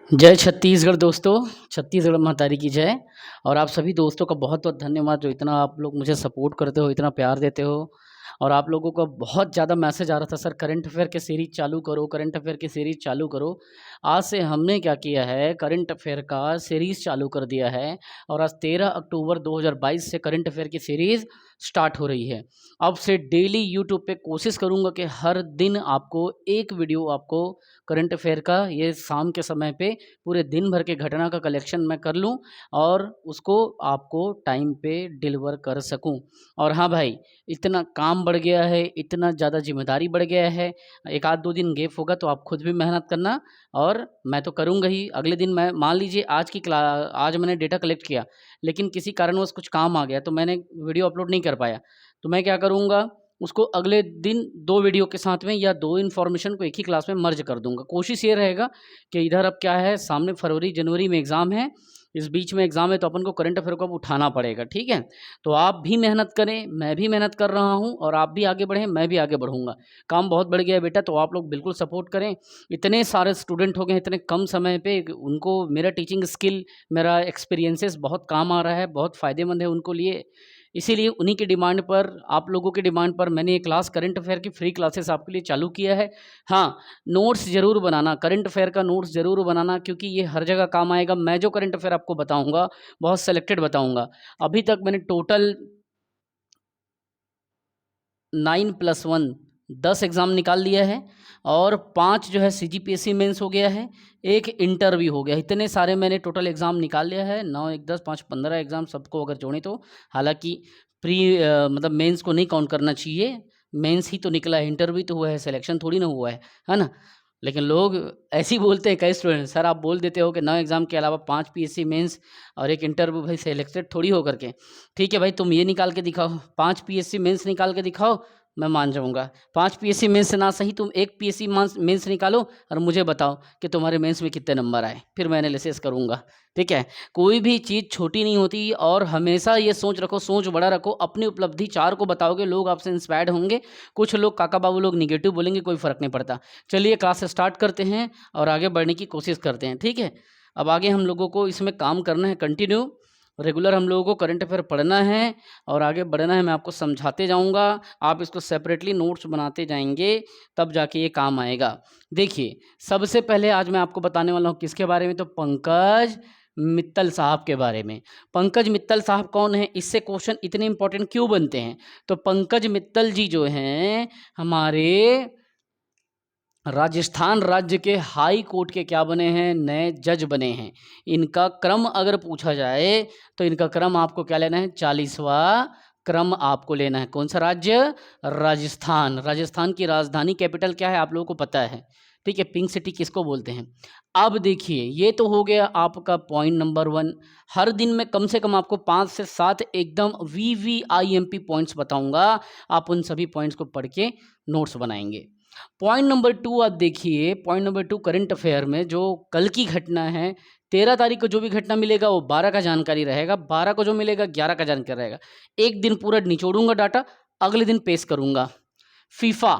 जय छत्तीसगढ़ दोस्तों, छत्तीसगढ़ महतारी की जय। और आप सभी दोस्तों का बहुत-बहुत धन्यवाद जो इतना आप लोग मुझे सपोर्ट करते हो, इतना प्यार देते हो। और आप लोगों का बहुत ज़्यादा मैसेज आ रहा था, सर करंट अफ़ेयर की सीरीज़ चालू करो, करंट अफ़ेयर की सीरीज़ चालू करो। आज से हमने क्या किया है, करंट अफ़ेयर का सीरीज़ चालू कर दिया है और आज 13 अक्टूबर 2022 से करंट अफ़ेयर की सीरीज़ स्टार्ट हो रही है। अब से डेली यूट्यूब पे कोशिश करूँगा कि हर दिन आपको एक वीडियो आपको करंट अफ़ेयर का ये शाम के समय पे पूरे दिन भर के घटना का कलेक्शन मैं कर लूँ और उसको आपको टाइम पे डिलीवर कर सकूँ। और हाँ भाई, इतना काम बढ़ गया है, इतना ज़्यादा ज़िम्मेदारी बढ़ गया है, 1 आध 2 दिन गैप होगा तो आप खुद भी मेहनत करना और मैं तो करूँगा ही। अगले दिन मैं मान लीजिए आज मैंने डेटा कलेक्ट किया, लेकिन किसी कारणवश कुछ काम आ गया तो मैंने वीडियो अपलोड नहीं कर पाया। तो मैं क्या करूँगा, उसको अगले दिन 2 वीडियो के साथ में या 2 इन्फॉर्मेशन को एक ही क्लास में मर्ज कर दूँगा। कोशिश ये रहेगा कि इधर अब क्या है, सामने फरवरी-जनवरी में एग्ज़ाम है, इस बीच में एग्ज़ाम है तो अपन को करंट अफ़ेयर को अब उठाना पड़ेगा, ठीक है? तो आप भी मेहनत करें, मैं भी मेहनत कर रहा हूँ और आप भी आगे बढ़ें, मैं भी आगे बढ़ूँगा। काम बहुत बढ़ गया है बेटा, तो आप लोग बिल्कुल सपोर्ट करें। इतने सारे स्टूडेंट हो गए हैं इतने कम समय पे, उनको मेरा टीचिंग स्किल, मेरा एक्सपीरियंसेस बहुत काम आ रहा है, बहुत फ़ायदेमंद है उनको लिए। इसीलिए उन्हीं की डिमांड पर, आप लोगों की डिमांड पर मैंने ये क्लास करंट अफ़ेयर की फ्री क्लासेस आपके लिए चालू किया है। हाँ, नोट्स ज़रूर बनाना, करंट अफ़ेयर का नोट्स ज़रूर बनाना क्योंकि ये हर जगह काम आएगा। मैं जो करंट अफ़ेयर आपको बताऊँगा, बहुत सेलेक्टेड बताऊँगा। अभी तक मैंने टोटल 9+1 10 एग्ज़ाम निकाल लिया है और 5 जो है सीजीपीएससी मेंस हो गया है, 1 इंटर भी हो गया है। इतने सारे मैंने टोटल एग्ज़ाम निकाल लिया है, 9, 1, 10, 5, 15 एग्ज़ाम सबको अगर जोड़ें तो। हालाँकि मतलब मेंस को नहीं काउंट करना चाहिए, मेंस ही तो निकला है, इंटर भी तो हुआ है, सिलेक्शन थोड़ी ना हुआ है ना? लेकिन लोग ऐसे ही बोलते हैं कई स्टूडेंट, सर आप बोल देते हो कि 9 एग्ज़ाम के अलावा 5 पीएससी मेंस और 1 इंटरव्यू, भाई सिलेक्टेड थोड़ी हो करके। ठीक है भाई, तुम ये निकाल के दिखाओ, 5 पीएससी मेंस निकाल के दिखाओ, मैं मान जाऊँगा। 5 पीएससी मेंस ना सही, तुम 1 पीएससी मेंस निकालो और मुझे बताओ कि तुम्हारे मेंस में कितने नंबर आए, फिर मैं एनालिसिस करूँगा, ठीक है? कोई भी चीज़ छोटी नहीं होती और हमेशा ये सोच रखो, सोच बड़ा रखो, अपनी उपलब्धि 4 को बताओगे, लोग आपसे इंस्पायर्ड होंगे। कुछ लोग काका बाबू लोग नेगेटिव बोलेंगे, कोई फ़र्क नहीं पड़ता। चलिए क्लास स्टार्ट करते हैं और आगे बढ़ने की कोशिश करते हैं, ठीक है? अब आगे हम लोगों को इसमें काम करना है कंटिन्यू, रेगुलर हम लोगों को करंट अफ़ेयर पढ़ना है और आगे बढ़ना है। मैं आपको समझाते जाऊँगा, आप इसको सेपरेटली नोट्स बनाते जाएँगे, तब जाके ये काम आएगा। देखिए, सबसे पहले आज मैं आपको बताने वाला हूँ किसके बारे में, तो पंकज मित्तल साहब के बारे में। पंकज मित्तल साहब कौन हैं? इससे क्वेश्चन इतने इम्पोर्टेंट क्यों बनते हैं? तो पंकज मित्तल जी जो हैं, हमारे राजस्थान राज्य के हाई कोर्ट के क्या बने हैं, नए जज बने हैं। इनका क्रम अगर पूछा जाए तो इनका क्रम आपको क्या लेना है, 40वां क्रम आपको लेना है। कौन सा राज्य? राजस्थान। राजस्थान की राजधानी कैपिटल क्या है आप लोगों को पता है, ठीक है? पिंक सिटी किसको बोलते हैं? अब देखिए, ये तो हो गया आपका पॉइंट नंबर 1। हर दिन में कम से कम आपको 5 से 7 एकदम वीवीआईएमपी पॉइंट्स बताऊंगा, आप उन सभी पॉइंट्स को पढ़ के नोट्स बनाएंगे। पॉइंट नंबर 2 आप देखिए, पॉइंट नंबर 2 करंट अफेयर में जो कल की घटना है, 13 तारीख को जो भी घटना मिलेगा वो 12 का जानकारी रहेगा, 12 को जो मिलेगा 11 का जानकारी रहेगा। एक दिन पूरा निचोड़ूंगा डाटा, अगले दिन पेश करूंगा। फीफा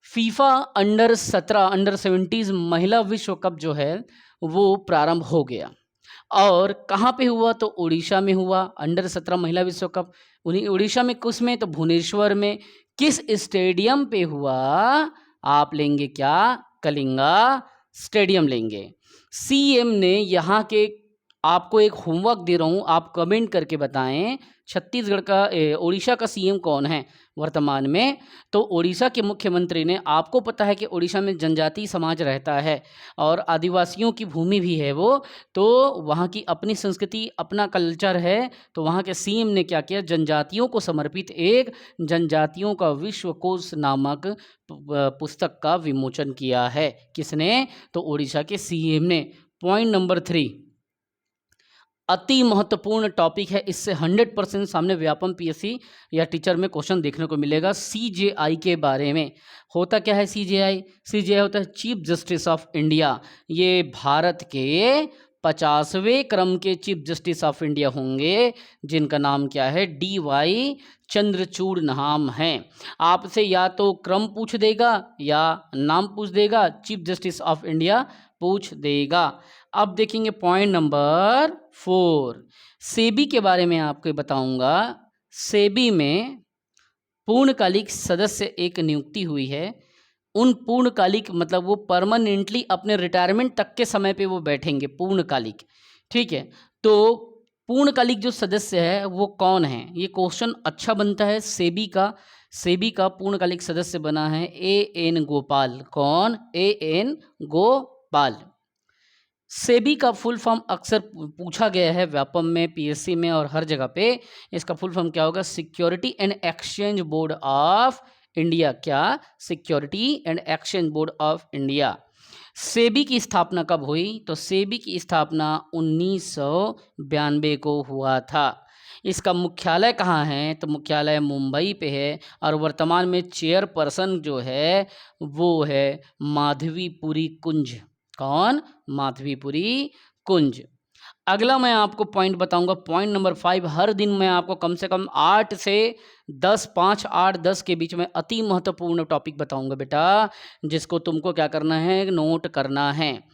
फीफा अंडर 17 अंडर 17 महिला विश्व कप जो है वो प्रारंभ हो गया। और कहाँ पे हुआ, तो उड़ीसा में हुआ अंडर 17 महिला विश्व कप। उन्हीं उड़ीसा में, किस में, तो भुवनेश्वर में। किस स्टेडियम पे हुआ, आप लेंगे क्या, कलिंगा स्टेडियम लेंगे। सीएम ने यहाँ के, आपको एक होमवर्क दे रहा हूँ, आप कमेंट करके बताएं छत्तीसगढ़ का उड़ीसा का सीएम कौन है वर्तमान में। तो उड़ीसा के मुख्यमंत्री ने, आपको पता है कि उड़ीसा में जनजातीय समाज रहता है और आदिवासियों की भूमि भी है वो, तो वहाँ की अपनी संस्कृति, अपना कल्चर है। तो वहाँ के सीएम ने क्या किया, जनजातियों को समर्पित एक जनजातियों का विश्वकोश नामक पुस्तक का विमोचन किया है। किसने, तो उड़ीसा के सीएम ने। पॉइंट नंबर 3 अति महत्वपूर्ण टॉपिक है, इससे 100% सामने व्यापम पीएससी या टीचर में क्वेश्चन देखने को मिलेगा। सीजेआई के बारे में। होता क्या है सीजेआई? सीजेआई होता है चीफ जस्टिस ऑफ इंडिया। ये भारत के 50वें क्रम के चीफ जस्टिस ऑफ इंडिया होंगे, जिनका नाम क्या है, DY चंद्रचूड़ नाम है। आपसे या तो क्रम पूछ देगा या नाम पूछ देगा, चीफ जस्टिस ऑफ इंडिया पूछ देगा। अब देखेंगे पॉइंट नंबर 4, सेबी के बारे में आपको बताऊंगा। सेबी में पूर्णकालिक सदस्य एक नियुक्ति हुई है। उन पूर्णकालिक मतलब वो परमानेंटली अपने रिटायरमेंट तक के समय पे वो बैठेंगे पूर्णकालिक, ठीक है। तो पूर्णकालिक जो सदस्य है वो कौन है, ये क्वेश्चन अच्छा बनता है। सेबी का पूर्णकालिक सदस्य बना है AN गोपाल। कौन? AN गोपाल। सेबी का फुल फॉर्म अक्सर पूछा गया है व्यापम में, PSC में और हर जगह पे। इसका फुल फॉर्म क्या होगा? Security and exchange board of India. क्या? Security and exchange board of India. SEBI की स्थापना कब हुई? तो सेबी की स्थापना 1992 को हुआ था। इसका मुख्यालय कहाँ है? तो मुख्यालय मुंबई पे है और वर्तमान में चेयरपर्सन जो है वो है माधवीपुरी कुंज। कौन? माधवीपुरी कुंज। अगला मैं आपको पॉइंट बताऊंगा, पॉइंट नंबर 5। हर दिन मैं आपको कम से कम 8 से 10, 5, 8, 10 के बीच में अति महत्वपूर्ण टॉपिक बताऊंगा बेटा, जिसको तुमको क्या करना है? नोट करना है।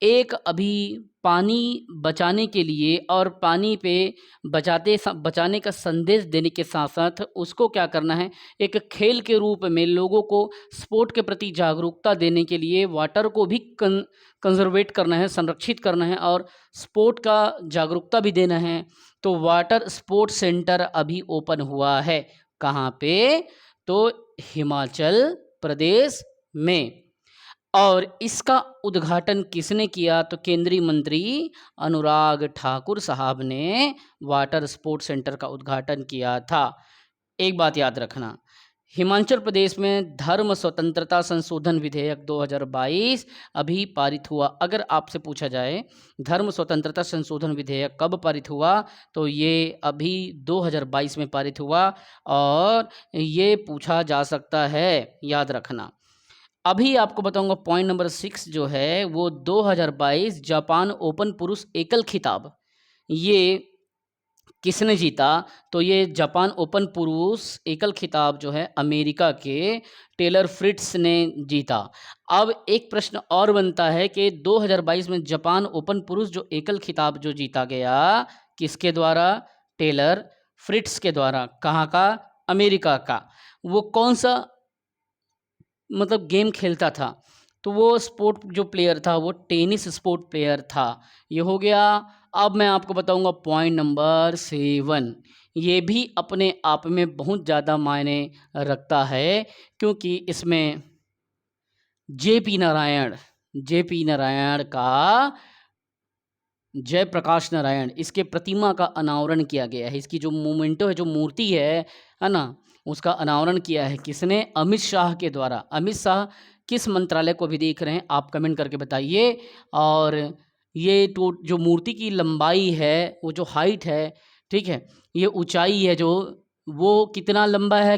एक अभी पानी बचाने के लिए और पानी पे बचाने का संदेश देने के साथ साथ उसको क्या करना है? एक खेल के रूप में लोगों को स्पोर्ट के प्रति जागरूकता देने के लिए वाटर को भी कंजर्वेट करना है, संरक्षित करना है और स्पोर्ट का जागरूकता भी देना है। तो वाटर स्पोर्ट्स सेंटर अभी ओपन हुआ है। कहाँ पे? तो हिमाचल प्रदेश में। और इसका उद्घाटन किसने किया? तो केंद्रीय मंत्री अनुराग ठाकुर साहब ने वाटर स्पोर्ट्स सेंटर का उद्घाटन किया था। एक बात याद रखना, हिमाचल प्रदेश में धर्म स्वतंत्रता संशोधन विधेयक 2022 अभी पारित हुआ। अगर आपसे पूछा जाए धर्म स्वतंत्रता संशोधन विधेयक कब पारित हुआ, तो ये अभी 2022 में पारित हुआ और ये पूछा जा सकता है, याद रखना। अभी आपको बताऊंगा पॉइंट नंबर 6 जो है वो 2022 जापान ओपन पुरुष एकल खिताब ये किसने जीता? तो ये जापान ओपन पुरुष एकल खिताब जो है अमेरिका के टेलर फ्रिट्स ने जीता। अब एक प्रश्न और बनता है कि 2022 में जापान ओपन पुरुष जो एकल खिताब जो जीता गया किसके द्वारा? टेलर फ्रिट्स के द्वारा। कहाँ का? अमेरिका का। वो कौन सा मतलब गेम खेलता था? तो वो स्पोर्ट जो प्लेयर था वो टेनिस स्पोर्ट प्लेयर था। ये हो गया। अब मैं आपको बताऊंगा पॉइंट नंबर 7। ये भी अपने आप में बहुत ज़्यादा मायने रखता है क्योंकि इसमें JP नारायण का जयप्रकाश नारायण इसके प्रतिमा का अनावरण किया गया है। इसकी जो मोमेंटो है, जो मूर्ति है ना, उसका अनावरण किया है किसने? अमित शाह के द्वारा। अमित शाह किस मंत्रालय को भी देख रहे हैं आप कमेंट करके बताइए। और ये जो मूर्ति की लंबाई है, वो जो हाइट है, ठीक है, ये ऊंचाई है जो, वो कितना लंबा है?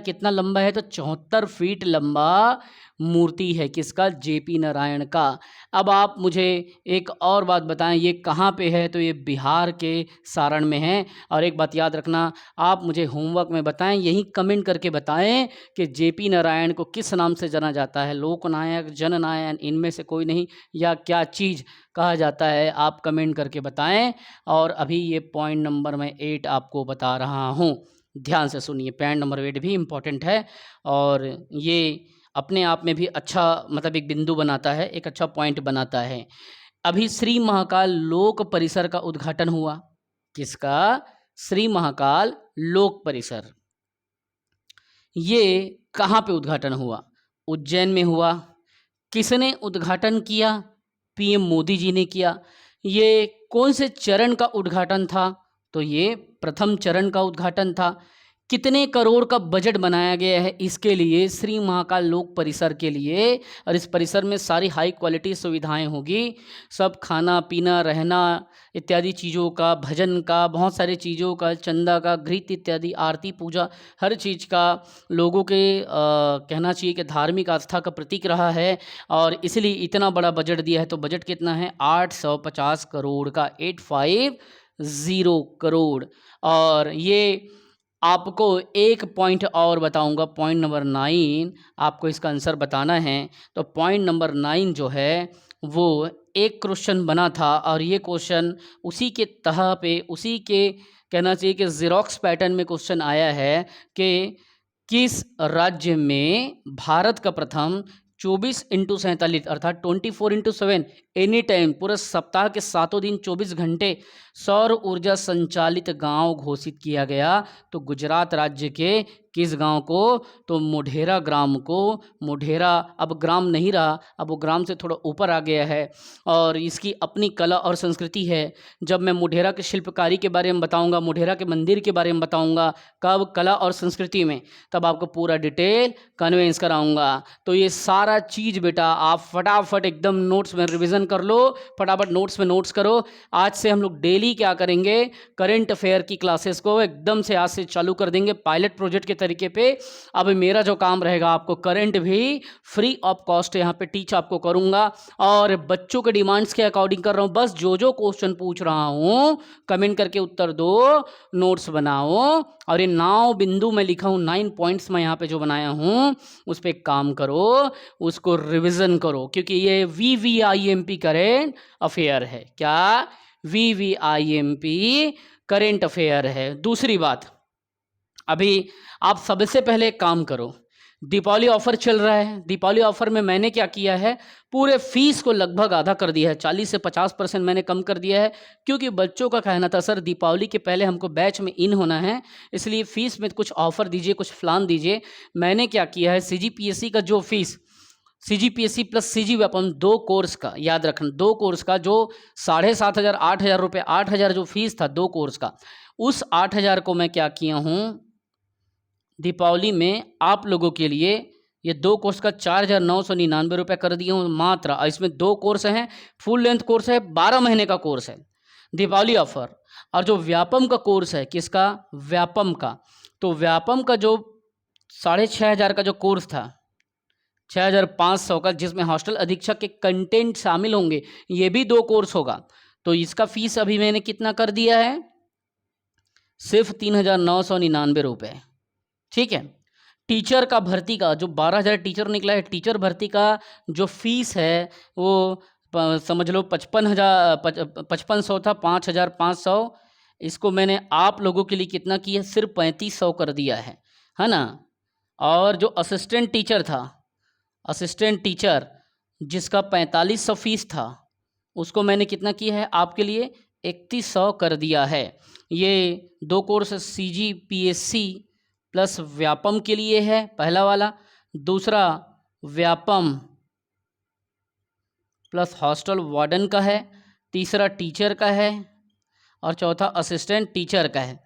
तो 74 फीट लंबा मूर्ति है। किसका? JP नारायण का। अब आप मुझे एक और बात बताएं, ये कहाँ पे है? तो ये बिहार के सारण में है। और एक बात याद रखना, आप मुझे होमवर्क में बताएं, यही कमेंट करके बताएं कि JP नारायण को किस नाम से जाना जाता है? लोकनायक, जननायक, इनमें से कोई नहीं, या क्या चीज़ कहा जाता है? आप कमेंट करके बताएं। और अभी ये पॉइंट नंबर मैं 8 आपको बता रहा हूँ, ध्यान से सुनिए। पॉइंट नंबर 8 भी इम्पॉर्टेंट है और ये अपने आप में भी अच्छा मतलब एक बिंदु बनाता है, एक अच्छा पॉइंट बनाता है। अभी श्री महाकाल लोक परिसर का उद्घाटन हुआ। किसका? श्री महाकाल लोक परिसर। ये कहाँ पे उद्घाटन हुआ? उज्जैन में हुआ। किसने उद्घाटन किया? PM मोदी जी ने किया। ये कौन से चरण का उद्घाटन था? तो ये प्रथम चरण का उद्घाटन था। कितने करोड़ का बजट बनाया गया है इसके लिए, श्री महाकाल लोक परिसर के लिए। और इस परिसर में सारी हाई क्वालिटी सुविधाएं होगी, सब खाना पीना रहना इत्यादि चीज़ों का, भजन का, बहुत सारी चीज़ों का, चंदा का, घृत इत्यादि, आरती पूजा, हर चीज़ का लोगों के कहना चाहिए कि धार्मिक आस्था का प्रतीक रहा है। और इसलिए इतना बड़ा बजट दिया है। तो बजट कितना है? 850 करोड़ का, 850 करोड़। और ये आपको एक पॉइंट और बताऊंगा, पॉइंट नंबर 9, आपको इसका आंसर बताना है। तो पॉइंट नंबर 9 जो है वो एक क्वेश्चन बना था, और ये क्वेश्चन उसी के तह पे, उसी के कहना चाहिए कि ज़ेरॉक्स पैटर्न में क्वेश्चन आया है कि किस राज्य में भारत का प्रथम 24x47 अर्थात 24x7 एनी टाइम, पूरे सप्ताह के 7 दिन 24 घंटे सौर ऊर्जा संचालित गांव घोषित किया गया? तो गुजरात राज्य के किस गांव को? तो मोढेरा ग्राम को। मोढेरा अब ग्राम नहीं रहा, अब वो ग्राम से थोड़ा ऊपर आ गया है, और इसकी अपनी कला और संस्कृति है। जब मैं मोढेरा के शिल्पकारी के बारे में बताऊंगा, मोढेरा के मंदिर के बारे में बताऊंगा, कब कला और संस्कृति में, तब आपको पूरा डिटेल कन्वेंस कराऊंगा। तो ये सारा चीज़ बेटा आप फटाफट एकदम नोट्स में रिवीजन कर लो, फटाफट नोट्स में नोट्स करो। आज से हम लोग डेली क्या करेंगे? करंट अफेयर की क्लासेस को एकदम से आज से चालू कर देंगे पायलट प्रोजेक्ट के तरीके पे। अब मेरा जो काम रहेगा, आपको करंट भी फ्री ऑफ कॉस्ट यहाँ पे टीच आपको करूँगा, और बच्चों के डिमांड्स के अकॉर्डिंग कर रहा हूँ। बस जो जो क्वेश्चन पूछ रहा हूँ कमेंट करके उत्तर दो, नोट्स बनाओ, और ये 9 बिंदु मैं लिखा हूँ, 9 पॉइंट्स मैं यहाँ पे जो बनाया हूँ उस पर काम करो, उसको रिविज़न करो, क्योंकि ये VVIMP करेंट अफेयर है। क्या? VVIMP करेंट अफेयर है। दूसरी बात, अभी आप सबसे पहले एक काम करो, दीपावली ऑफर चल रहा है। दीपावली ऑफर में मैंने क्या किया है, पूरे फीस को लगभग आधा कर दिया है, 40 से 50% मैंने कम कर दिया है, क्योंकि बच्चों का कहना था सर दीपावली के पहले हमको बैच में इन होना है, इसलिए फीस में कुछ ऑफर दीजिए, कुछ प्लान दीजिए। मैंने क्या किया है, CGPSC का जो fees, CGPSC plus CG Vyapam 2 course का, याद रखना 2 कोर्स का, जो 7,500 8,000 रुपये, 8,000 जो फीस था 2 कोर्स का, उस 8,000 को मैं क्या किया हूँ, दीपावली में आप लोगों के लिए ये 2 कोर्स का 4,999 रुपये कर दिया हूँ मात्र। इसमें 2 कोर्स हैं, फुल लेंथ कोर्स है, 12 महीने का कोर्स है, दीपावली ऑफर। और जो व्यापम का कोर्स है, किसका? व्यापम का। तो व्यापम का जो 6,500 का जो कोर्स था, 6,500 का, जिसमें हॉस्टल अधीक्षक के कंटेंट शामिल होंगे, ये भी 2 कोर्स होगा। तो इसका फीस अभी मैंने कितना कर दिया है? सिर्फ 3,999 रुपये। ठीक है। टीचर का भर्ती का जो 12,000 टीचर निकला है, टीचर भर्ती का जो फीस है वो समझ लो 55,000 था, 5,500। इसको मैंने आप लोगों के लिए कितना किया? सिर्फ 3,500 कर दिया है ना। और जो असिस्टेंट टीचर था, असिस्टेंट टीचर जिसका 4,500 फीस था, उसको मैंने कितना किया है आपके लिए? 3,100 कर दिया है। ये 2 कोर्स CGPSC प्लस व्यापम के लिए है, पहला वाला। दूसरा व्यापम प्लस हॉस्टल वार्डन का है। तीसरा टीचर का है, और चौथा असिस्टेंट टीचर का है।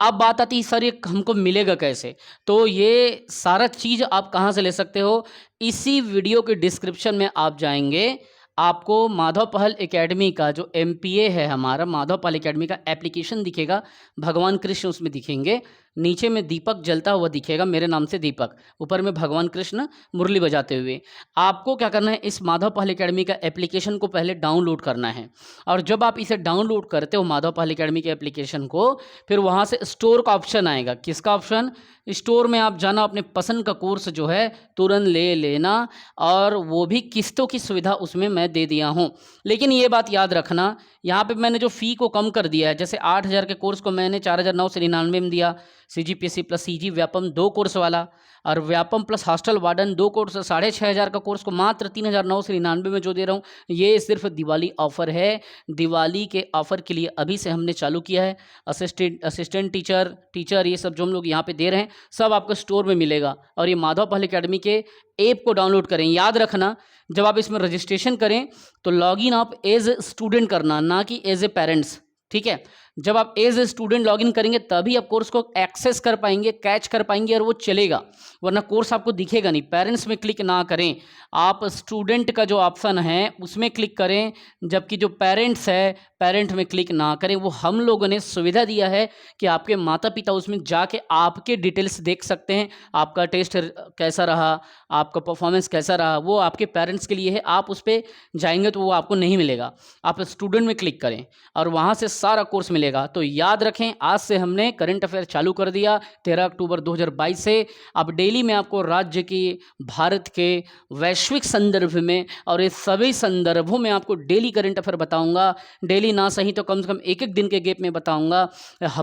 अब बात आती है सर ये हमको मिलेगा कैसे? तो ये सारा चीज़ आप कहाँ से ले सकते हो? इसी वीडियो के डिस्क्रिप्शन में आप जाएंगे, आपको माधव पहल एकेडमी का जो MPA है हमारा, माधव पहल एकेडमी का एप्लीकेशन दिखेगा, भगवान कृष्ण उसमें दिखेंगे, नीचे में दीपक जलता हुआ दिखेगा, मेरे नाम से दीपक, ऊपर में भगवान कृष्ण मुरली बजाते हुए। आपको क्या करना है, इस माधव पहल एकेडमी का एप्लीकेशन को पहले डाउनलोड करना है, और जब आप इसे डाउनलोड करते हो माधव पहल एकेडमी के एप्लीकेशन को, फिर वहाँ से स्टोर का ऑप्शन आएगा। किसका ऑप्शन? स्टोर में आप जाना, अपने पसंद का कोर्स जो है तुरंत ले लेना, और वो भी किस्तों की सुविधा उसमें मैं दे दिया हूँ। लेकिन ये बात याद रखना, यहाँ पे मैंने जो फ़ी को कम कर दिया है, जैसे 8,000 के कोर्स को मैंने 4,999 में दिया, CGPSC plus CG Vyapam 2 course वाला, और Vyapam plus hostel warden 2 course 6,500 का कोर्स को मात्र 3,999 में जो दे रहा हूँ, ये सिर्फ दिवाली ऑफ़र है। दिवाली के ऑफ़र के लिए अभी से हमने चालू किया है। असिस्टेंट टीचर ये सब जो हम लोग यहाँ पे दे रहे हैं, सब आपको स्टोर में मिलेगा। और ये माधव पहल एकेडमी के ऐप को डाउनलोड करें। याद रखना, जब आप इसमें रजिस्ट्रेशन करें तो लॉगिन आप एज ए स्टूडेंट करना, ना कि एज ए पेरेंट्स। ठीक है, जब आप एज ए स्टूडेंट लॉगिन करेंगे तभी आप कोर्स को एक्सेस कर पाएंगे, कैच कर पाएंगे और वो चलेगा, वरना कोर्स आपको दिखेगा नहीं। पेरेंट्स में क्लिक ना करें, आप स्टूडेंट का जो ऑप्शन है उसमें क्लिक करें, जबकि जो पेरेंट्स है पेरेंट में क्लिक ना करें। वो हम लोगों ने सुविधा दिया है कि आपके माता पिता उसमें जाके आपके डिटेल्स देख सकते हैं, आपका टेस्ट कैसा रहा, आपका परफॉर्मेंस कैसा रहा, वो आपके पेरेंट्स के लिए है। आप उस पर जाएंगे तो वो आपको नहीं मिलेगा, आप स्टूडेंट में क्लिक करें और वहाँ से सारा कोर्स मिलेगा। तो याद रखें, आज से हमने करंट अफेयर चालू कर दिया 13 अक्टूबर 2022 से। अब डेली मैं आपको राज्य की, भारत के वैश्विक संदर्भ में और ये सभी संदर्भों में आपको डेली करंट अफेयर बताऊंगा। डेली ना सही तो कम से कम एक एक दिन के गैप में बताऊंगा।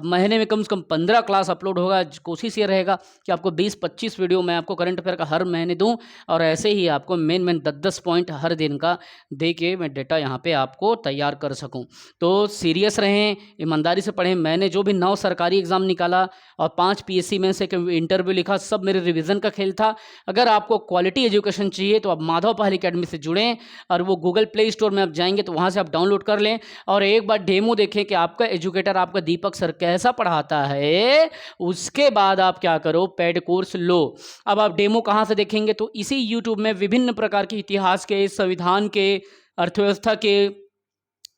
महीने में कम से कम 15 क्लास अपलोड होगा। कोशिश ये रहेगा कि आपको 20-25 वीडियो मैं आपको करंट अफेयर का हर महीने दूं, और ऐसे ही आपको मेन 10-10 पॉइंट हर दिन का दे के मैं डेटा यहाँ पे आपको तैयार कर सकूं। तो सीरियस रहें, ईमानदारी से पढ़ें। मैंने जो भी 9 सरकारी एग्जाम निकाला और 5 पीएससी में से इंटरव्यू लिखा, सब मेरे रिवीजन का खेल था। अगर आपको क्वालिटी एजुकेशन चाहिए तो आप माधव पहल अकेडमी से जुड़ें, और वो गूगल प्ले स्टोर में आप जाएंगे तो वहाँ से आप डाउनलोड कर लें और एक बार डेमो देखें कि आपका एजुकेटर, आपका दीपक सर कैसा पढ़ाता है। उसके बाद आप क्या करो, पेड कोर्स लो। अब आप डेमो कहाँ से देखेंगे, तो इसी यूट्यूब में विभिन्न प्रकार के इतिहास के, संविधान के, अर्थव्यवस्था के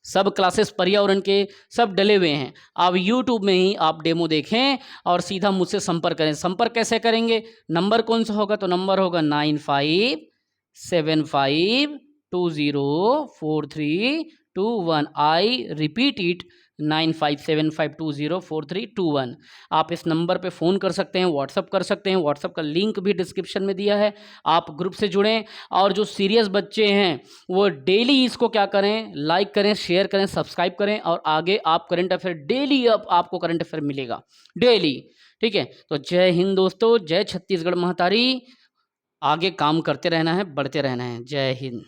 सब क्लासेस, पर्यावरण के सब डले हुए हैं। आप YouTube में ही आप डेमो देखें और सीधा मुझसे संपर्क करें। संपर्क कैसे करेंगे, नंबर कौन सा होगा, तो नंबर होगा 9575204321। I repeat it, 9575204321। आप इस नंबर पे फ़ोन कर सकते हैं, व्हाट्सअप कर सकते हैं। व्हाट्सअप का लिंक भी डिस्क्रिप्शन में दिया है, आप ग्रुप से जुड़ें। और जो सीरियस बच्चे हैं वो डेली इसको क्या करें, लाइक करें, शेयर करें, सब्सक्राइब करें, और आगे आप करंट अफेयर डेली, अब आपको करंट अफेयर मिलेगा डेली। ठीक है, तो जय हिंद दोस्तों, जय छत्तीसगढ़ महतारी। आगे काम करते रहना है, बढ़ते रहना है। जय हिंद।